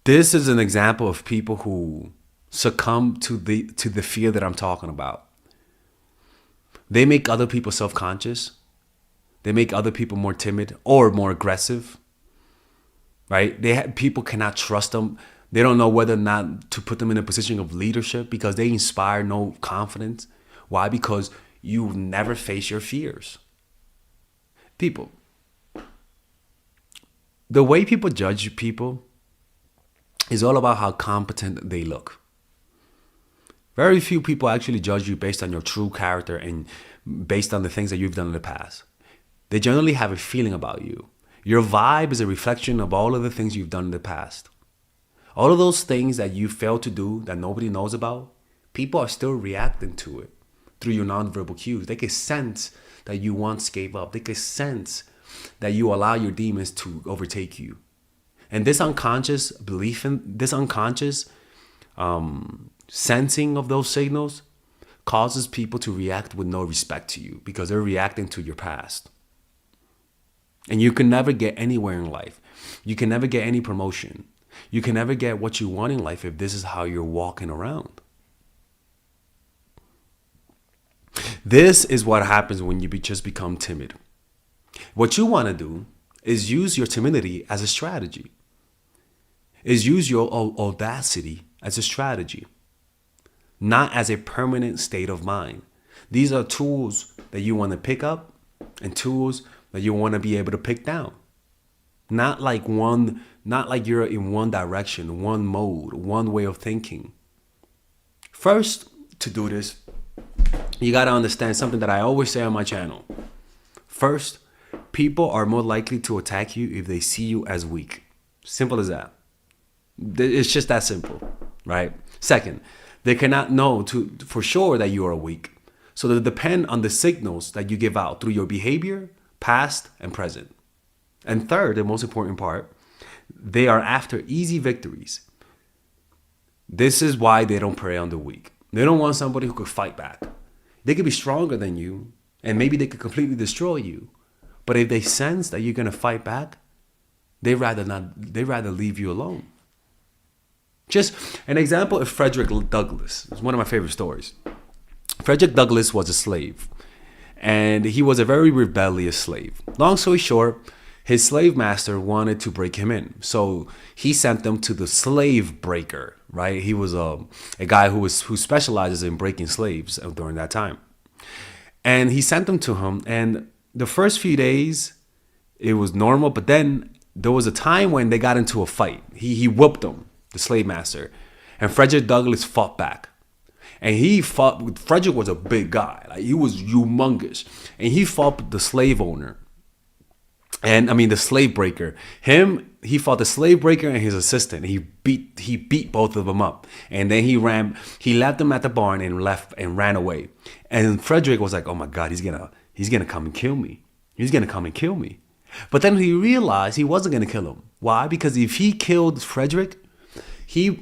This is an example of people who succumb to the fear that I'm talking about. They make other people self-conscious. They make other people more timid or more aggressive, right? People cannot trust them. They don't know whether or not to put them in a position of leadership because they inspire no confidence. Why? Because you never face your fears. People, the way people judge people is all about how competent they look. Very few people actually judge you based on your true character and based on the things that you've done in the past. They generally have a feeling about you. Your vibe is a reflection of all of the things you've done in the past. All of those things that you failed to do that nobody knows about, people are still reacting to it through your nonverbal cues. They can sense that you once gave up. They can sense that you allow your demons to overtake you. And this unconscious belief in this unconscious sensing of those signals causes people to react with no respect to you because they're reacting to your past. And you can never get anywhere in life. You can never get any promotion. You can never get what you want in life if this is how you're walking around. This is what happens when you just become timid. What you want to do is use your timidity as a strategy. Is use your audacity as a strategy, not as a permanent state of mind. These are tools that you want to pick up and tools that you want to be able to pick down. Not like you're in one direction, one mode, one way of thinking. First, to do this, you got to understand something that I always say on my channel. First, people are more likely to attack you if they see you as weak. Simple as that. It's just that simple, right? Second, they cannot know for sure that you are weak. So they depend on the signals that you give out through your behavior, past and present. And third, the most important part, they are after easy victories. This is why they don't prey on the weak. They don't want somebody who could fight back. They could be stronger than you, and maybe they could completely destroy you. But if they sense that you're going to fight back, they'd rather leave you alone. Just an example of Frederick Douglass. It's one of my favorite stories. Frederick Douglass was a slave, and he was a very rebellious slave. Long story short, his slave master wanted to break him in. So he sent them to the slave breaker, right? He was a guy who specializes in breaking slaves during that time. And he sent them to him, and the first few days, it was normal, but then there was a time when they got into a fight. He whooped them, the slave master, and Frederick Douglass fought back. And Frederick was a big guy, like he was humongous, and he fought the slave owner. The slave breaker. He fought the slave breaker and his assistant. He beat both of them up. And then he left them at the barn and ran away. And Frederick was like, oh my God, he's gonna come and kill me. He's gonna come and kill me. But then he realized he wasn't gonna kill him. Why? Because if he killed Frederick, he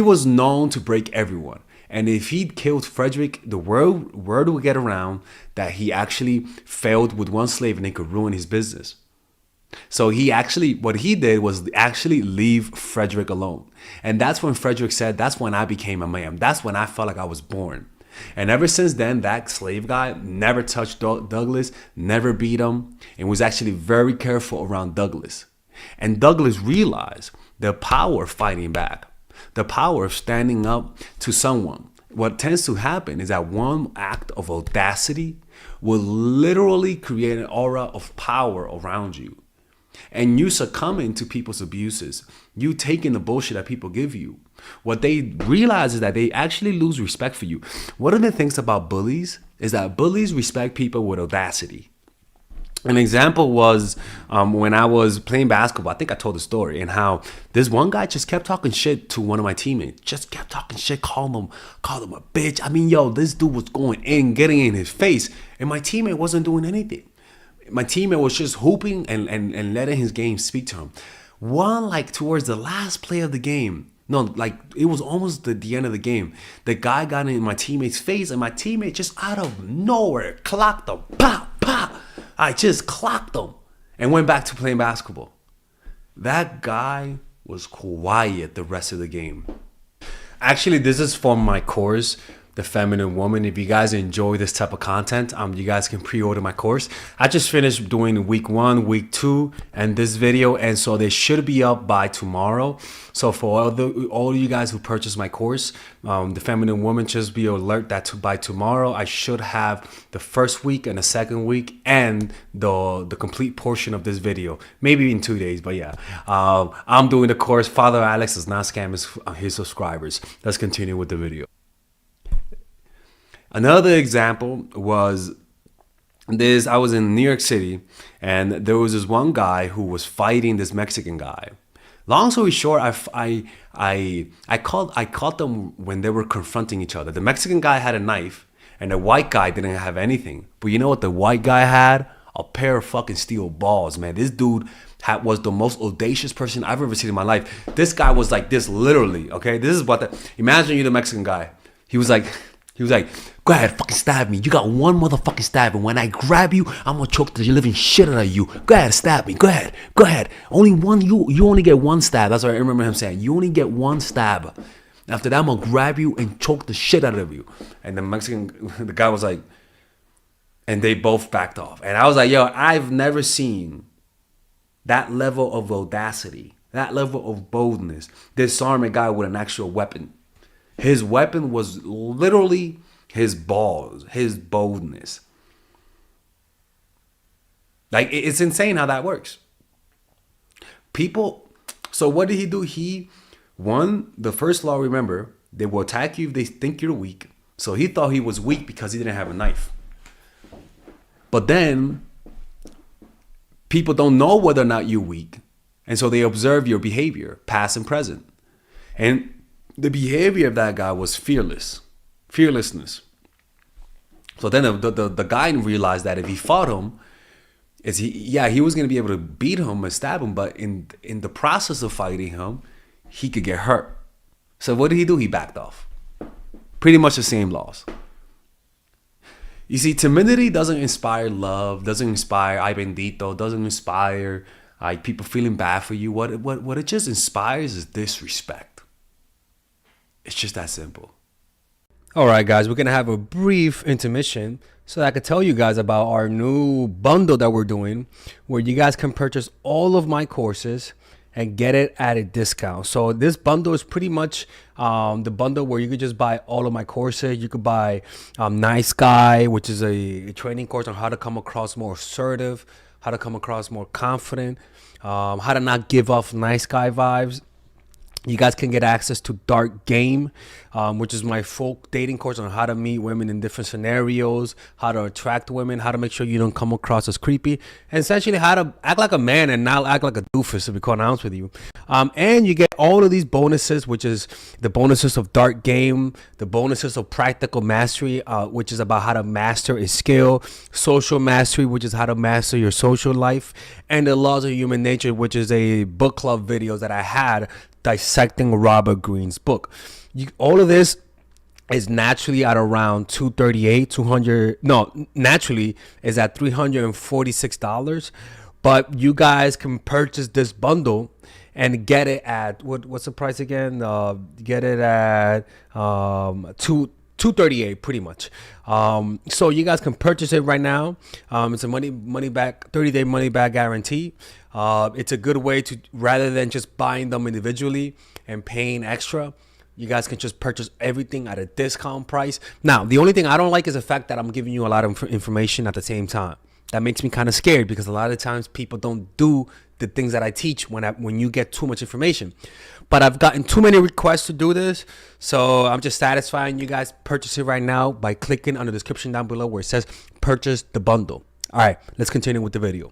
was known to break everyone. And if he killed Frederick, the word would get around that he actually failed with one slave and they could ruin his business. So what he did was actually leave Frederick alone. And that's when Frederick said, that's when I became a man. That's when I felt like I was born. And ever since then, that slave guy never touched Douglass, never beat him, and was actually very careful around Douglass. And Douglass realized the power of fighting back. The power of standing up to someone. What tends to happen is that one act of audacity will literally create an aura of power around you. And you succumbing to people's abuses, you taking the bullshit that people give you. What they realize is that they actually lose respect for you. One of the things about bullies is that bullies respect people with audacity. An example was when I was playing basketball. I think I told the story and how this one guy just kept talking shit to one of my teammates. Just kept talking shit, called him a bitch. This dude was going in, getting in his face, and my teammate wasn't doing anything. My teammate was just hooping and letting his game speak to him. Towards the last play of the game, it was almost the end of the game. The guy got in my teammate's face, and my teammate just out of nowhere clocked him. Pop, pop. I just clocked him and went back to playing basketball. That guy was quiet the rest of the game. Actually, this is from my course, The Feminine Woman. If you guys enjoy this type of content, you guys can pre-order my course. I just finished doing week 1, week 2, and this video, and so they should be up by tomorrow. So for all you guys who purchased my course, The Feminine Woman, just be alert that by tomorrow I should have the first week and the second week and the complete portion of this video. Maybe in 2 days, but yeah. I'm doing the course. Father Alex does not scam his subscribers. Let's continue with the video. Another example was this. I was in New York City, and there was this one guy who was fighting this Mexican guy. Long story short, I caught them when they were confronting each other. The Mexican guy had a knife, and the white guy didn't have anything. But you know what the white guy had? A pair of fucking steel balls, man. This dude was the most audacious person I've ever seen in my life. This guy was like this, literally. Okay, this is imagine you're the Mexican guy. He was like, go ahead, fucking stab me. You got one motherfucking stab, and when I grab you, I'm gonna choke the living shit out of you. Go ahead, stab me. Go ahead. Only one. You only get one stab. That's what I remember him saying. You only get one stab. After that, I'm gonna grab you and choke the shit out of you. And the guy was like, and they both backed off. And I was like, yo, I've never seen that level of audacity, that level of boldness, disarm a guy with an actual weapon. His weapon was literally his balls, his boldness. Like, it's insane how that works. So what did he do? He won the first law. Remember, they will attack you if they think you're weak. So he thought he was weak because he didn't have a knife. But then people don't know whether or not you're weak. And so they observe your behavior, past and present. And the behavior of that guy was fearlessness. So then the guy realized that if he fought him, he was going to be able to beat him and stab him, but in the process of fighting him, he could get hurt. So what did he do? He backed off. Pretty much the same laws. You see, timidity doesn't inspire love, doesn't inspire ay bendito, doesn't inspire people feeling bad for you. What it just inspires is disrespect. It's just that simple. All right, guys, we're going to have a brief intermission so that I could tell you guys about our new bundle that we're doing, where you guys can purchase all of my courses and get it at a discount. So this bundle is pretty much the bundle where you could just buy all of my courses. You could buy Nice Guy, which is a training course on how to come across more assertive, how to come across more confident, how to not give off nice guy vibes. You guys can get access to Dark Game, which is my full dating course on how to meet women in different scenarios, how to attract women, how to make sure you don't come across as creepy, and essentially how to act like a man and not act like a doofus, to be quite honest with you. And you get all of these bonuses, which is the bonuses of Dark Game, the bonuses of Practical Mastery, which is about how to master a skill, Social Mastery, which is how to master your social life, and the Laws of Human Nature, which is a book club videos that I had dissecting Robert Greene's book. All of this is naturally at around naturally is at $346, but you guys can purchase this bundle and get it at what's the price again? Get it at $238 pretty much. So you guys can purchase it right now. It's a money back 30-day money back guarantee. It's a good way to, rather than just buying them individually and paying extra, you guys can just purchase everything at a discount price. Now, the only thing I don't like is the fact that I'm giving you a lot of information at the same time. That makes me kind of scared, because a lot of times people don't do the things that I teach when you get too much information. But I've gotten too many requests to do this, so I'm just satisfying you guys. Purchase it right now by clicking on the description down below where it says purchase the bundle. All right, let's continue with the video.